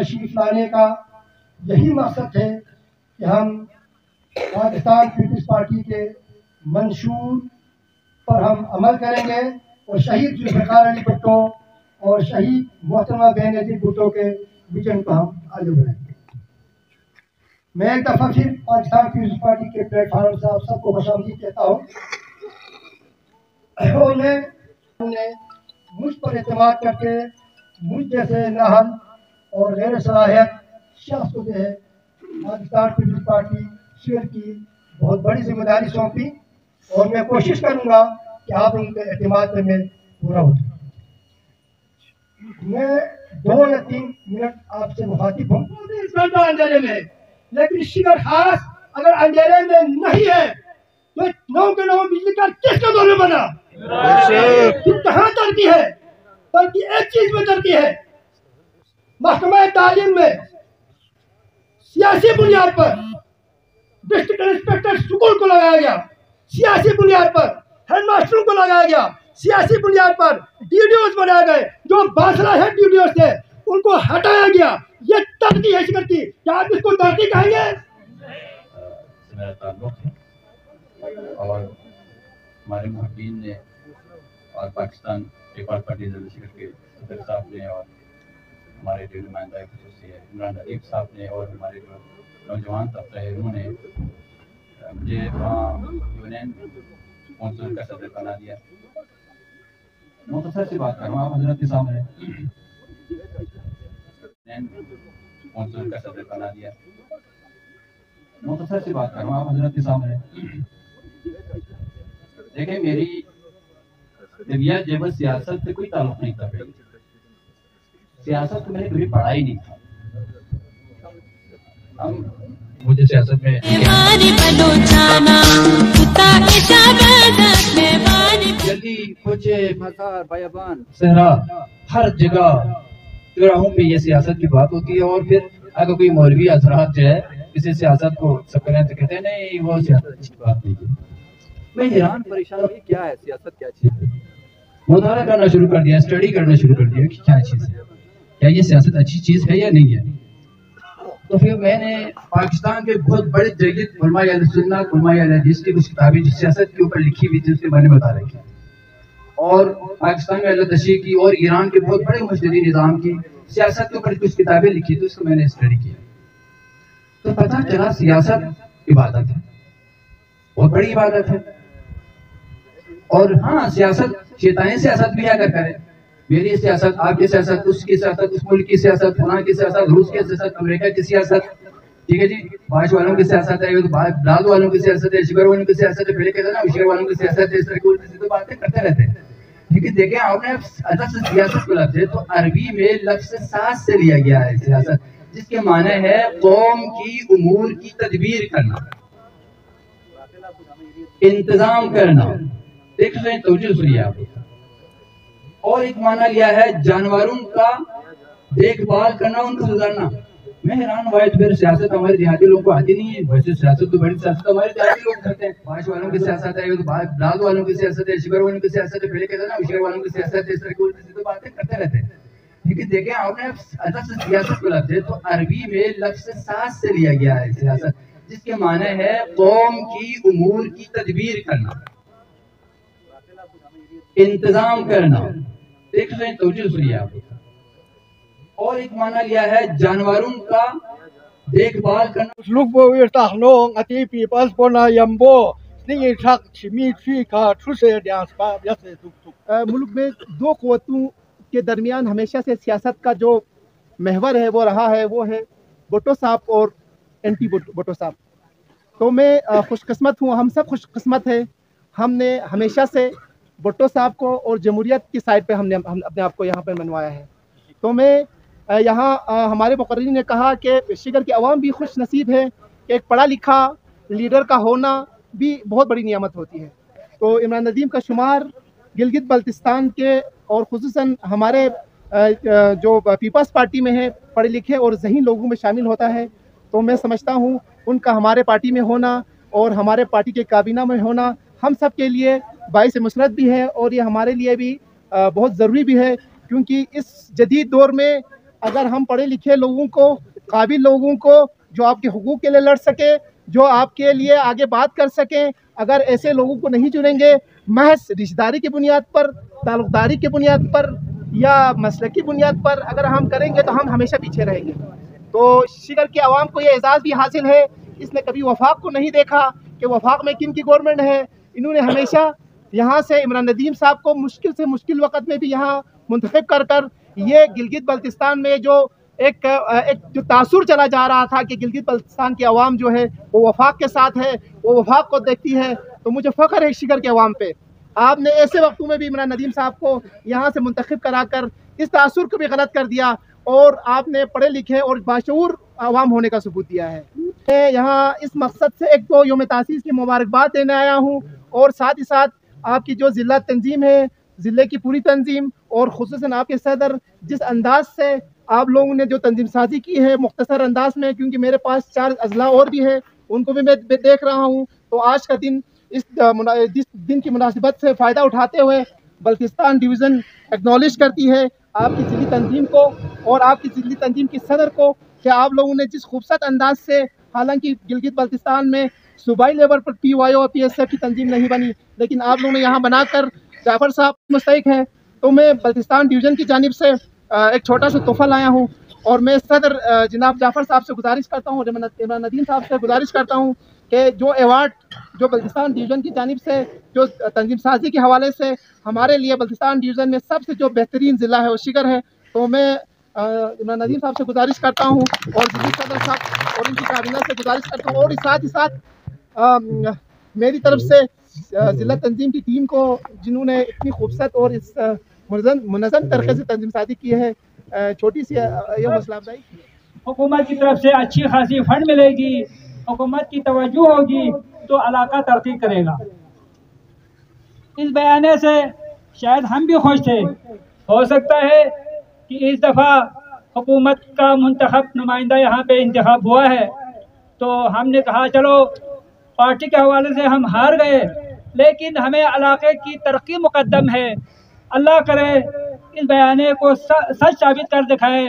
तशरीफ लाने का यही मकसद है कि हम पाकिस्तान पीपल्स पार्टी के मंशूर पर हम अमल करेंगे और शहीद जुल्फ़िकार अली भुट्टो और शहीद मोहतरमा बेनज़ीर भुट्टो के विजन को हम आगे बढ़ाएंगे। मैं एक दफ़ा फिर पाकिस्तान पीपल्स पार्टी के प्लेटफॉर्म से आप सबको खुशामदीद कहता हूँ और उन्हें मुझ पर एतमाद करके मुझ जैसे नाहल और गैर सलाहियत शख्स को जो है पाकिस्तान पीपल्स पार्टी शेयर की बहुत बड़ी जिम्मेदारी सौंपी और मैं कोशिश करूंगा कि आप उनके एतमाद में पूरा हो। मैं 2 या 3 मिनट आपसे मुखातिब हूँ अंधेरे में, लेकिन शिगर खास अगर अंधेरे में नहीं है तो 9 के 9 बिजली का किसके दौर में बना कहाँ तरती है, बल्कि एक चीज में तरती है, महकमा तालीम में सियासी बुनियाद पर डिस्ट्रिक्ट इंस्पेक्टर स्कूल को लगाया गया, सियासी बुनियाद पर हेडमास्टरों को लगाया गया, सियासी बुनियाद पर डीडीओस बनाए गए, जो बासरा है डीडीओस थे उनको हटाया गया। ये तरती है शिगर की, क्या आप इसको तरती कहेंगे? मेरा ताल्लुक है और हमारे मुहब्बीन ने और पाकिस्तान पीपल्स पार्टी शिगर के सदर साहब ने और हमारे जो नुमाइंदा खुसूसी है इमरान अदीब साहब ने और हमारे जो नौजवान तबका है उन्होंने मुझे वहाँ यूनियन कौंसिल का सदर बना दिया। मुख्तसर सी बात करूँ आप हजरत के सामने, कौंसिल का सदर बना दिया। मुख्तसर सी बात करूँ आप हजरत के सामने, देखिए मेरी तबीयत जब सियासत से कोई ताल्लुक नहीं था, सियासत तो मैंने कभी पढ़ा ही नहीं था। हम मुझे सियासत में जल्दी कुछ मज़ार बयाबान सहरा हर जगह चौराहों पे ये सियासत की बात होती है और फिर अगर कोई मौलवी हज़रात जो है किसी सियासत को सब करें तो कहते हैं नहीं वो सियासत अच्छी बात नहीं है। मैं हैरान परेशान हूँ क्या है सियासत, क्या चीज़ है। मुताला करना शुरू कर दिया, स्टडी करना शुरू कर दिया कि क्या चीज़ है, क्या ये सियासत अच्छी चीज़ है या नहीं है। तो फिर मैंने पाकिस्तान के बहुत बड़े जगत उलमा जिसकी कुछ किताबें जिस सियासत के ऊपर लिखी हुई थी उसके बारे में बता रखी और पाकिस्तान में अल्लाह तशी की और ईरान के बहुत बड़े मुजतदी निज़ाम की सियासत के ऊपर कुछ किताबें लिखी थी, उसको मैंने स्टडी किया तो पता चला सियासत इबादत है, बहुत बड़ी इबादत है। और हाँ सियासत शैतानी सियासत भी अगर करें, मेरी सियासत, आपकी सियासत, उसकी सियासत, उस मुल्क की सियासत, फलां की सियासत, रूस की सियासत, अमेरिका की सियासत, ठीक है जी, बाश वालों की सियासत है, दाद वालों की सियासत है, शुगर वालों की सियासत है, पहले कहते ना शुगर वालों की सियासत है, इस तरह की उल्टी सीधी बातें करते रहते हैं। लेकिन देखें आपने अदब से सियासत को लफ्ज़ है तो अरबी में लफ्ज़ सास से लिया गया है सियासत, जिसके माने है कौम की उमूर की तदबीर करना, इंतजाम करना। देख रहे तवज्जो सुनिए आप। और एक माना लिया है जानवरों का देखभाल करना, उनको गुजारना। मैं हैरान हुआ फिर सियासत हमारे देहाती लोगों को आती नहीं है। वैसे सियासत तो बड़ी सियासत हमारे देहाती लोग करते हैं, बाश वालों की सियासत है, दाद वालों की सियासत है, शुगर वालों की सियासत है, पहले कहते ना शुगर वालों की सियासत है, इस तरह की उल्टी सीधी बातें करते रहते हैं। लेकिन देखें आपने अदब से सियासत को लफ्ज़ है तो अरबी में लफ्ज़ सास से लिया गया है सियासत, जिसके माने है कौम की उमूर की तदबीर करना, इंतजाम करना। देख रहे तवज्जो सुनिए आप। और एक माना लिया है जानवरों का देखभाल करना। मुल्क में 2 क़ुव्वतों के दरमियान हमेशा से सियासत का जो महवर है वो रहा है, वो है भुट्टो साहब और एंटी भुट्टो साहब। तो मैं खुशकिस्मत हूँ, हम सब खुशकिस्मत हैं, हमने हमेशा से भुट्टो साहब को और जमहूरियत की साइड पे हमने अपने आप को यहाँ पर मनवाया है। तो मैं यहाँ हमारे मुकर्रिर ने कहा कि शिगर की आवाम भी खुश नसीब है कि एक पढ़ा लिखा लीडर का होना भी बहुत बड़ी नियामत होती है। तो इमरान नदीम का शुमार गिलगित बल्तिस्तान के और खुसूसन हमारे जो पीपल्स पार्टी में है पढ़े लिखे और ज़हीन लोगों में शामिल होता है। तो मैं समझता हूँ उनका हमारे पार्टी में होना और हमारे पार्टी के काबीना में होना हम सब के लिए बाइस मुसरत भी है और ये हमारे लिए भी बहुत ज़रूरी भी है, क्योंकि इस जदीद दौर में अगर हम पढ़े लिखे लोगों को, काबिल लोगों को, जो आपके हुकूक के लिए लड़ सके, जो आपके लिए आगे बात कर सकें, अगर ऐसे लोगों को नहीं चुनेंगे, महज रिश्तेदारी की बुनियाद पर, ताल्लुकदारी की बुनियाद पर या मसलक की बुनियाद पर अगर हम करेंगे तो हम हमेशा पीछे रहेंगे। तो शिगर की आवाम को ये एजाज़ भी हासिल है, इसने कभी वफाक को नहीं देखा कि वफाक में किन की गवर्नमेंट है। इन्होंने हमेशा यहाँ से इमरान नदीम साहब को मुश्किल से मुश्किल वक़्त में भी यहाँ मुंतखब कर कर ये गिलगित बल्तिस्तान में जो एक जो तासुर चला जा रहा था कि गिलगित बल्तिस्तान की आवाम जो है वो वफाक के साथ है, वो वफाक को देखती है, तो मुझे फ़ख्र है शिगर के आवाम पे। आपने ऐसे वक्तों में भी इमरान नदीम साहब को यहाँ से मुंतखब कराकर इस तासुर को भी गलत कर दिया और आपने पढ़े लिखे और बाशऊर आवाम होने का सबूत दिया है। मैं यहाँ इस मकसद से एक तो यौम तासीस की मुबारकबाद देने आया हूँ और साथ ही साथ आपकी जो ज़िला तंजीम है, ज़िले की पूरी तंजीम और ख़ुसूसन आपके सदर, जिस अंदाज से आप लोगों ने जो तंजीम साजी की है मुख्तसर अंदाज में, क्योंकि मेरे पास 4 अजला और भी है, उनको भी मैं देख रहा हूँ। तो आज का दिन इस दिन की मुनासिबत से फ़ायदा उठाते हुए बल्तिस्तान डिवीज़न एक्नॉलेज करती है आपकी ज़िली तंजीम को और आपकी ज़िली तंजीम की सदर को कि आप लोगों ने जिस खूबसूरत अंदाज से, हालांकि गिलगित बल्तिस्तान में सूबाई लेवल पर PYO और PSF की तंजीम नहीं बनी, लेकिन आप लोगों ने यहाँ बनाकर जाफ़र साहब मुस्तहिक हैं। तो मैं बल्तिस्तान डिवीज़न की जानिब से एक छोटा सा तोहफ़ा लाया हूँ और मैं सदर जनाब जाफ़र साहब से गुजारिश करता हूँ, इमरान नदीम साहब से गुजारिश करता हूँ कि जो अवार्ड जो बल्तिस्तान डिवीज़न की जानिब से जो तंजीम साजी के हवाले से हमारे लिए बल्तिस्तान डिवीज़न में सबसे जो बेहतरीन ज़िला है वो शिगर है, तो मैं इमरान नदीम साहब से गुजारिश करता हूँ और सदर साहब और उनकी काबिना से गुजारिश करता हूँ और साथ ही साथ मेरी तरफ से ज़िला तंजीम की टीम को, जिन्होंने इतनी खूबसूरत और इस मुनज़्ज़म तरीके से तंजीम साजी की है, छोटी सी ये हौसला अफजाई की है। हुकूमत की तरफ से अच्छी खासी फंड मिलेगी, हुकूमत की तवज्जो होगी तो इलाका तरक्की करेगा। इस बयाने से शायद हम भी खुश थे। हो सकता है कि इस दफ़ा हुकूमत का मुंतखब नुमाइंदा यहाँ पे इंतखाब हुआ है, तो हमने कहा चलो पार्टी के हवाले से हम हार गए, लेकिन हमें इलाके की तरक्की मुकद्दम है। अल्लाह करे इस बयाने को सच साबित कर दिखाए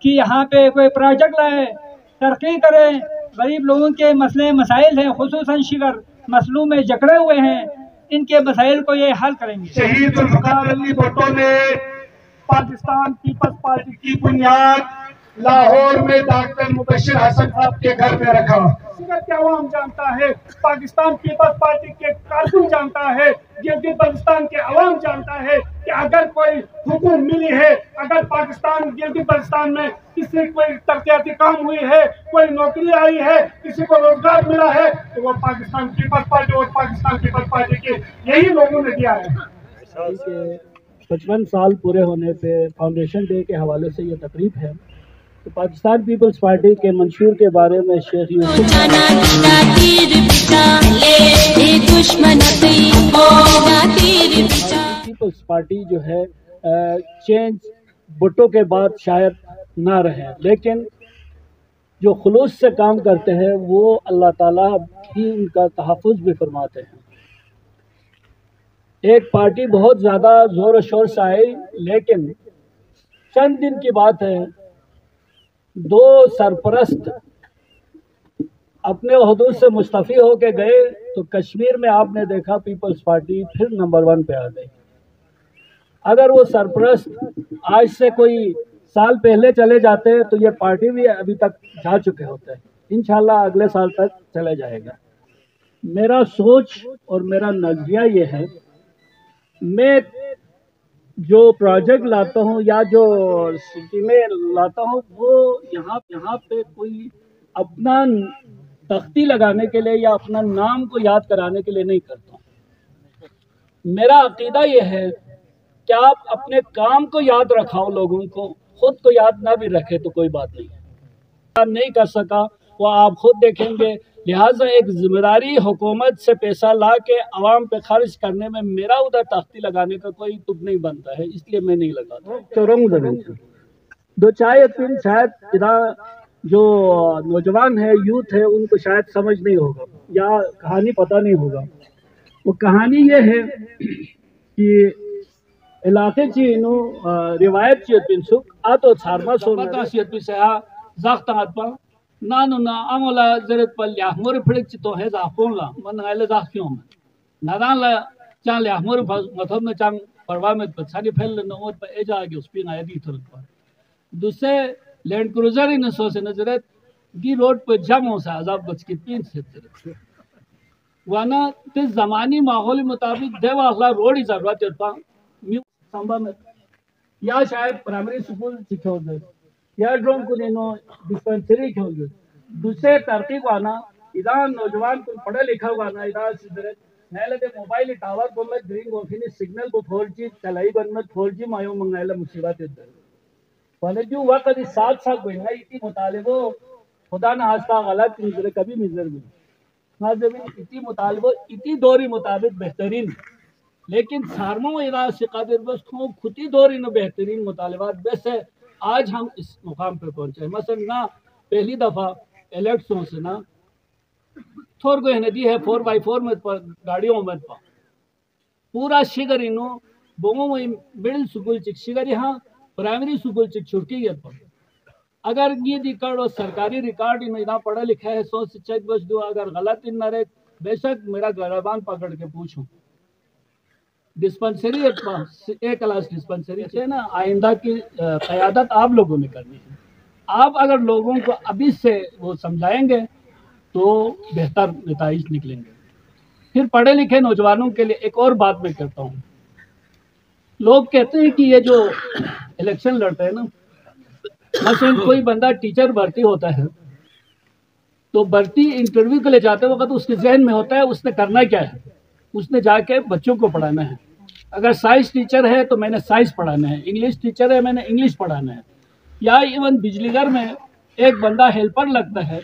कि यहाँ पे कोई प्रोजेक्ट लाए, तरक्की करें। गरीब लोगों के मसले मसाइल हैं, खुसूसन शिगर मसलों में जकड़े हुए हैं, इनके मसाइल को ये हल करेंगे। शहीद जुल्फ़िकार अली भुट्टो ने पाकिस्तान पीपल्स पार्टी की बुनियाद लाहौर में डॉक्टर मुबश्शिर हसन साहब के घर में रखा। शिगर के अवाम जानता है, पाकिस्तान पीपल्स पार्टी के कारकुन जानता है, गिलगित बल्तिस्तान के अवाम जानता है कि अगर कोई हुकूम मिली है, अगर पाकिस्तान गिलगित बल्तिस्तान में किसी कोई तरक्याती काम हुई है, कोई नौकरी आई है, किसी को रोजगार मिला है, तो वो पाकिस्तान पीपल्स पार्टी और पाकिस्तान पीपल्स पार्टी के यही लोगों ने दिया है। 55 साल पूरे होने पे फाउंडेशन डे के हवाले से ये तकरीब है। तो पाकिस्तान पीपल्स पार्टी के मंशूर के बारे में शेख पीपल्स पार्टी जो है चेंज भुट्टो के बाद शायद ना रहे, लेकिन जो खुलूस से काम करते हैं वो अल्लाह ताला भी उनका तहफ़्फ़ुज़ भी फरमाते हैं। एक पार्टी बहुत ज़्यादा ज़ोर और शोर से आई, लेकिन चंद दिन की बात है, 2 सरपरस्त अपने ओहदों से मुस्तफ़ी होके गए तो कश्मीर में आपने देखा पीपल्स पार्टी फिर नंबर 1 पे आ गई। अगर वो सरपरस्त आज से कोई साल पहले चले जाते तो ये पार्टी भी अभी तक जा चुके होते। इंशाल्लाह अगले साल तक चले जाएगा। मेरा सोच और मेरा नज़रिया ये है, मैं जो प्रोजेक्ट लाता हूँ या जो स्कीमें लाता हूँ वो यहाँ पे कोई अपना तख्ती लगाने के लिए या अपना नाम को याद कराने के लिए नहीं करता हूँ। मेरा अकीदा ये है कि आप अपने काम को याद रखाओ, लोगों को खुद को याद ना भी रखे तो कोई बात नहीं कर सका वो आप खुद देखेंगे। लिहाजा एक जिम्मेदारी हुकूमत से पैसा ला के आवाम पे खर्च करने में मेरा उधर तख्ती लगाने का कोई तुक नहीं बनता है, इसलिए मैं नहीं लगाता। तो रंग 2-4 शायद इधर जो नौजवान है, यूथ है, उनको शायद समझ नहीं होगा या कहानी पता नहीं होगा। वो कहानी ये है कि इलाके ची नो रिवायत ची पिनसुक आतो छारमा सोना सियत भी सहा जागता आत्मा नानु ना आंगोला जरत पल या मोर फिड़क ची तो है जापोंला मन आले जाग क्यों में नादान ला चाल या मोर मतलब न चांग परवा में पछाड़ी फैल न और पे एजा आगे उस पिन आया दी तुरंत पर दूसरे लैंड क्रूजर इन सो से नजरत गी रोड पर जम हो सा अजाब बच के पिन से वाना ते जमानी माहौल मुताबिक देवा अल्लाह रोड ही जरूरत है मी संभव में या शायद प्राइमरी स्कूल सिखो दे या ड्रोन को देनो डिस्पेंसरी खोल दे दूसरे तरकीब आना इधर नौजवान को पढ़े लिखा हुआ ना इधर सिद्धरे नहले दे मोबाइल टावर को में ग्रीन ऑफिस सिग्नल को 4G चलाई बन में 4G मायो मंगाइला मुसीबत है पहले जो वक्त साथ साथ बढ़ना इतनी मुतालिबो खुदा ना आस्था गलत मिजर कभी मिजर भी ना जमीन इतनी मुतालिबो इतनी दौरी मुताबिक बेहतरीन लेकिन सारमो इराद से कादिर बस को खुदी दौरी न बेहतरीन मुतालिबात वैसे आज हम इस मुकाम पे पहुंचे मसलन ना पहली दफ़ा इलेक्शन से ना थोर को नदी है 4x4 में पर गाड़ियों में पा पूरा शिगर इनो बोमो में मिडिल स्कूल चिक शिगर यहाँ प्राइमरी स्कूल चिक छुटकी गया पर अगर ये रिकॉर्ड और सरकारी रिकॉर्ड इन इतना पढ़ा लिखा है 100 से चेक बस दो अगर गलत इन न रहे बेशक मेरा गरबान पकड़ के पूछूं डिस्पेंसरी एक क्लास डिस्पेंसरी से ना आइंदा की क़यादत आप लोगों ने करनी है आप अगर लोगों को अभी से वो समझाएंगे तो बेहतर नतीजे निकलेंगे फिर पढ़े लिखे नौजवानों के लिए एक और बात मैं करता हूँ लोग कहते हैं कि ये जो इलेक्शन लड़ते हैं ना मसलन कोई बंदा टीचर भर्ती होता है तो भर्ती इंटरव्यू के लिए जाते वक्त उसके जहन में होता है उसने करना क्या है उसने जाके बच्चों को पढ़ाना है अगर साइंस टीचर है तो मैंने साइंस पढ़ाना है इंग्लिश टीचर है मैंने इंग्लिश पढ़ाना है या इवन बिजलीघर में एक बंदा हेल्पर लगता है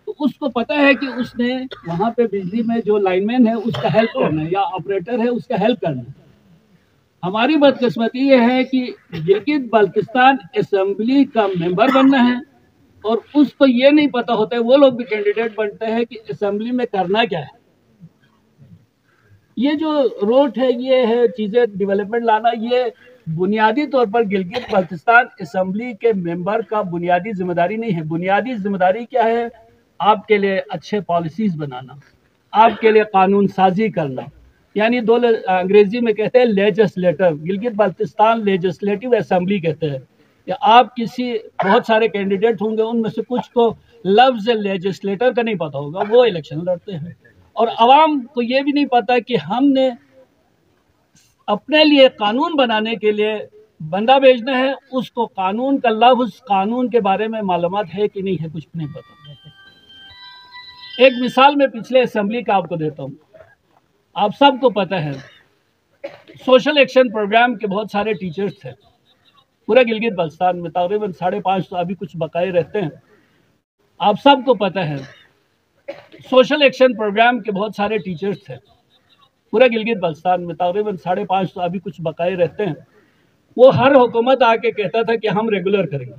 तो उसको पता है कि उसने वहाँ पे बिजली में जो लाइनमैन है उसका हेल्प करना है या ऑपरेटर है उसका हेल्प करना है हमारी बदकिस्मती ये है कि गिलगित बाल्टिस्तान असेंबली का मेंबर बनना है और उसको ये नहीं पता होता है वो लोग भी कैंडिडेट बनते हैं कि असेंबली में करना क्या है ये जो रोड है ये है चीज़ें डेवलपमेंट लाना ये बुनियादी तौर पर गिलगित बाल्टिस्तान असेंबली के मेंबर का बुनियादी जिम्मेदारी नहीं है बुनियादी जिम्मेदारी क्या है आपके लिए अच्छे पॉलिसीज़ बनाना आपके लिए कानून साजी करना यानी दो अंग्रेजी में कहते हैं legislator Gilgit Baltistan legislative assembly कहते हैं या आप किसी बहुत सारे कैंडिडेट होंगे उनमें से कुछ को लफ्ज़ लेजिस्लेटर का नहीं पता होगा वो इलेक्शन लड़ते हैं और आवाम को ये भी नहीं पता कि हमने अपने लिए कानून बनाने के लिए बंदा भेजना है उसको कानून का लफ्ज़ कानून के बारे में मालूमात है कि नहीं है कुछ नहीं पता एक मिसाल मैं पिछले असेंबली का आपको देता हूँ आप सबको पता है सोशल एक्शन प्रोग्राम के बहुत सारे टीचर्स थे पूरे गिलगित बाल्टिस्तान में तकरीबन 550 अभी कुछ बकाए रहते हैं आप सबको पता है सोशल एक्शन प्रोग्राम के बहुत सारे टीचर्स थे पूरे गिलगित बाल्टिस्तान में तकरीबन 550 अभी कुछ बकाए रहते हैं वो हर हुकूमत आके कहता था कि हम रेगुलर करेंगे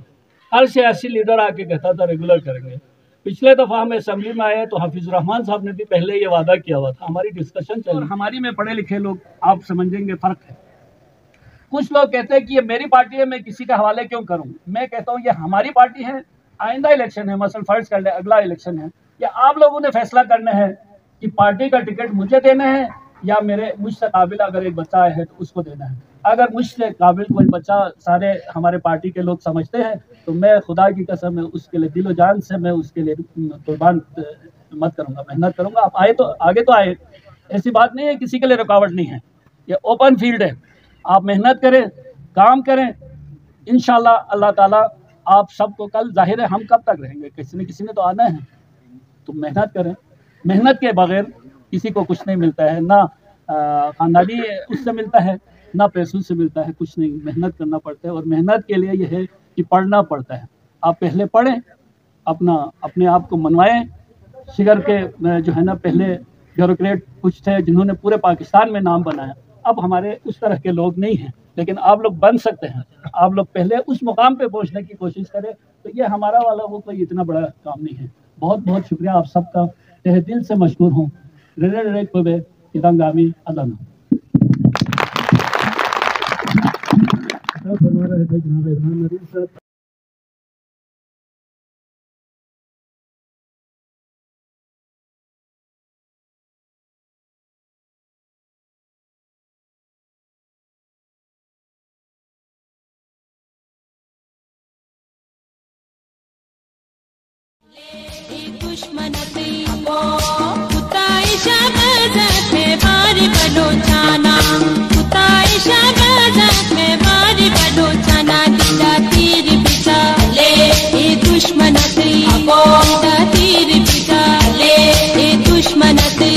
हर सियासी लीडर आके कहता था रेगुलर करेंगे पिछले दफ़ा हम असेंबली में आए तो हाफिज़ुर रहमान साहब ने भी पहले ये वादा किया हुआ था हमारी डिस्कशन चल रही हमारी में पढ़े लिखे लोग आप समझेंगे फ़र्क है कुछ लोग कहते हैं कि ये मेरी पार्टी है मैं किसी के हवाले क्यों करूं मैं कहता हूं ये हमारी पार्टी है आइंदा इलेक्शन है मसलन फर्ज कर ले अगला इलेक्शन है या आप लोगों ने फैसला करना है कि पार्टी का टिकट मुझे देना है या मुझसे काबिल अगर एक बच्चा है तो उसको देना है अगर मुझसे काबिल कोई बच्चा सारे हमारे पार्टी के लोग समझते हैं तो मैं खुदा की कसम है उसके लिए दिलो जान से मैं उसके लिए कुर्बान मत करूँगा मेहनत करूँगा आप आए तो आगे तो आए ऐसी बात नहीं है किसी के लिए रुकावट नहीं है ये ओपन फील्ड है आप मेहनत करें काम करें इंशाल्लाह अल्लाह ताला आप सबको कल जाहिर है हम कब तक रहेंगे किसी ने तो आना है तो मेहनत करें मेहनत के बगैर किसी को कुछ नहीं मिलता है ना खानदानी उससे मिलता है ना पैसों से मिलता है कुछ नहीं मेहनत करना पड़ता है और मेहनत के लिए यह है कि पढ़ना पड़ता है आप पहले पढ़ें अपने आप को मनवाएं शिगर के जो है ना पहले ब्यूरोक्रेट कुछ थे जिन्होंने पूरे पाकिस्तान में नाम बनाया अब हमारे उस तरह के लोग नहीं हैं लेकिन आप लोग बन सकते हैं आप लोग पहले उस मुकाम पे पहुंचने की कोशिश करें तो ये हमारा वाला वो कोई इतना बड़ा काम नहीं है बहुत बहुत शुक्रिया आप सबका तहे दिल से मशहूर हूँ रेड इदंगामी अल्लाह रहे थे जनाब इमरान नदीम साहब। दुश्मनती कुताई शबज़त में बारी बनो छाना, कुताई शबज़त में बारी बनो छाना, दिदा तीर बिचा ले दुश्मनती, दिदा तीर बिचा ले दुश्मनती।